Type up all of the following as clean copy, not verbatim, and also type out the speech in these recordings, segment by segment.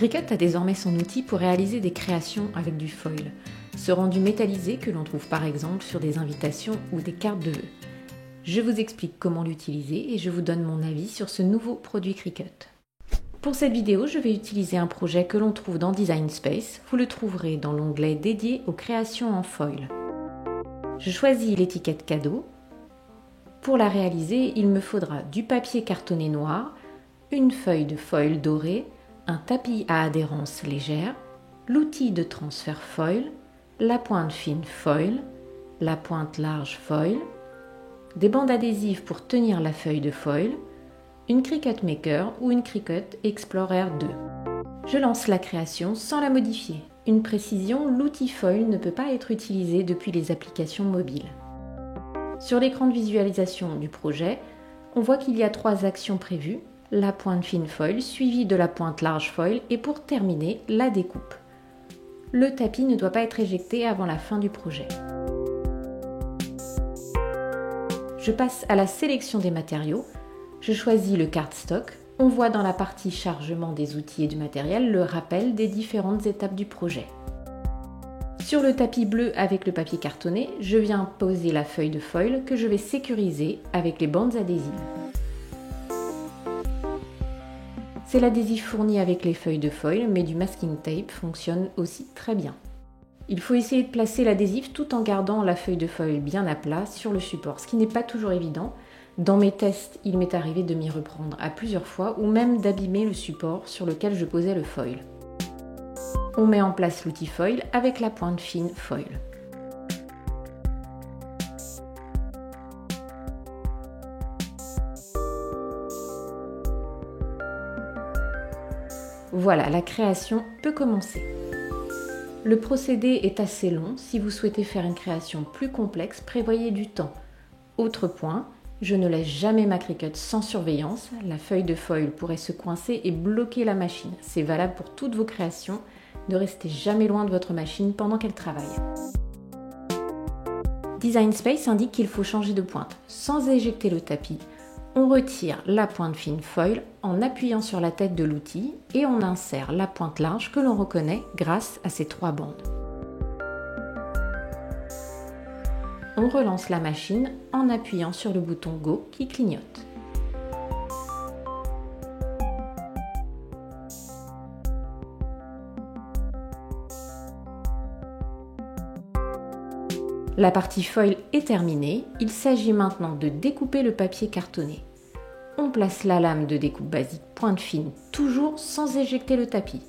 Cricut a désormais son outil pour réaliser des créations avec du foil, ce rendu métallisé que l'on trouve par exemple sur des invitations ou des cartes de vœux. Je vous explique comment l'utiliser et je vous donne mon avis sur ce nouveau produit Cricut. Pour cette vidéo, je vais utiliser un projet que l'on trouve dans Design Space. Vous le trouverez dans l'onglet dédié aux créations en foil. Je choisis l'étiquette cadeau. Pour la réaliser, il me faudra du papier cartonné noir, une feuille de foil dorée, un tapis à adhérence légère, l'outil de transfert foil, la pointe fine foil, la pointe large foil, des bandes adhésives pour tenir la feuille de foil, une Cricut Maker ou une Cricut Explorer 2. Je lance la création sans la modifier. Une précision, l'outil foil ne peut pas être utilisé depuis les applications mobiles. Sur l'écran de visualisation du projet, on voit qu'il y a 3 actions prévues, la pointe fine foil suivie de la pointe large foil et pour terminer, la découpe. Le tapis ne doit pas être éjecté avant la fin du projet. Je passe à la sélection des matériaux. Je choisis le cardstock. On voit dans la partie chargement des outils et du matériel le rappel des différentes étapes du projet. Sur le tapis bleu avec le papier cartonné, je viens poser la feuille de foil que je vais sécuriser avec les bandes adhésives. C'est l'adhésif fourni avec les feuilles de foil, mais du masking tape fonctionne aussi très bien. Il faut essayer de placer l'adhésif tout en gardant la feuille de foil bien à plat sur le support, ce qui n'est pas toujours évident. Dans mes tests, il m'est arrivé de m'y reprendre à plusieurs fois ou même d'abîmer le support sur lequel je posais le foil. On met en place l'outil foil avec la pointe fine foil. Voilà, la création peut commencer. Le procédé est assez long. Si vous souhaitez faire une création plus complexe, prévoyez du temps. Autre point, je ne laisse jamais ma Cricut sans surveillance. La feuille de foil pourrait se coincer et bloquer la machine. C'est valable pour toutes vos créations. Ne restez jamais loin de votre machine pendant qu'elle travaille. Design Space indique qu'il faut changer de pointe. Sans éjecter le tapis, on retire la pointe fine foil en appuyant sur la tête de l'outil et on insère la pointe large que l'on reconnaît grâce à ces 3 bandes. On relance la machine en appuyant sur le bouton Go qui clignote. La partie foil est terminée, il s'agit maintenant de découper le papier cartonné. On place la lame de découpe basique pointe fine, toujours sans éjecter le tapis.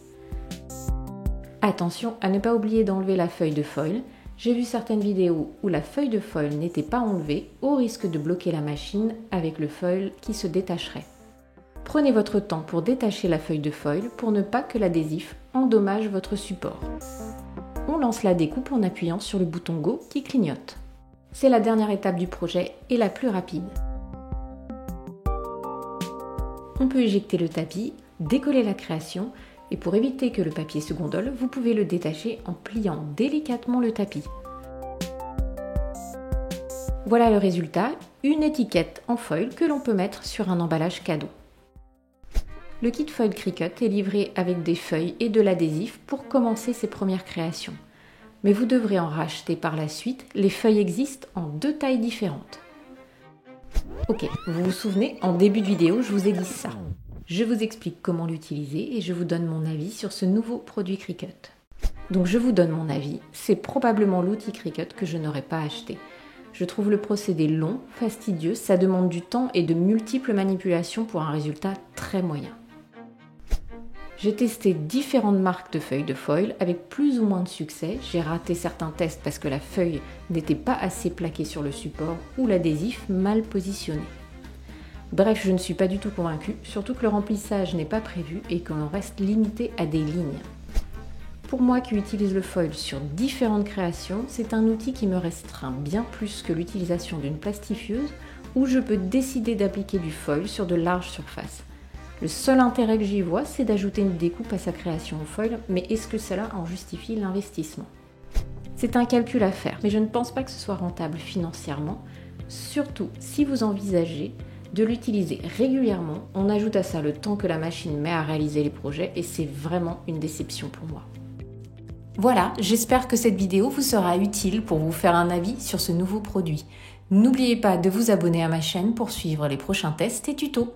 Attention à ne pas oublier d'enlever la feuille de foil. J'ai vu certaines vidéos où la feuille de foil n'était pas enlevée, au risque de bloquer la machine avec le foil qui se détacherait. Prenez votre temps pour détacher la feuille de foil pour ne pas que l'adhésif endommage votre support. On lance la découpe en appuyant sur le bouton Go qui clignote. C'est la dernière étape du projet et la plus rapide. On peut éjecter le tapis, décoller la création et pour éviter que le papier se gondole, vous pouvez le détacher en pliant délicatement le tapis. Voilà le résultat, une étiquette en foil que l'on peut mettre sur un emballage cadeau. Le kit foil Cricut est livré avec des feuilles et de l'adhésif pour commencer ses premières créations. Mais vous devrez en racheter par la suite, les feuilles existent en 2 tailles différentes. Ok, vous vous souvenez, en début de vidéo, je vous ai dit ça. Je vous explique comment l'utiliser et je vous donne mon avis sur ce nouveau produit Cricut. Donc je vous donne mon avis, c'est probablement l'outil Cricut que je n'aurais pas acheté. Je trouve le procédé long, fastidieux, ça demande du temps et de multiples manipulations pour un résultat très moyen. J'ai testé différentes marques de feuilles de foil avec plus ou moins de succès. J'ai raté certains tests parce que la feuille n'était pas assez plaquée sur le support ou l'adhésif mal positionné. Bref, je ne suis pas du tout convaincue, surtout que le remplissage n'est pas prévu et que l'on reste limité à des lignes. Pour moi qui utilise le foil sur différentes créations, c'est un outil qui me restreint bien plus que l'utilisation d'une plastifieuse où je peux décider d'appliquer du foil sur de larges surfaces. Le seul intérêt que j'y vois, c'est d'ajouter une découpe à sa création en foil, mais est-ce que cela en justifie l'investissement? C'est un calcul à faire, mais je ne pense pas que ce soit rentable financièrement, surtout si vous envisagez de l'utiliser régulièrement. On ajoute à ça le temps que la machine met à réaliser les projets et c'est vraiment une déception pour moi. Voilà, j'espère que cette vidéo vous sera utile pour vous faire un avis sur ce nouveau produit. N'oubliez pas de vous abonner à ma chaîne pour suivre les prochains tests et tutos.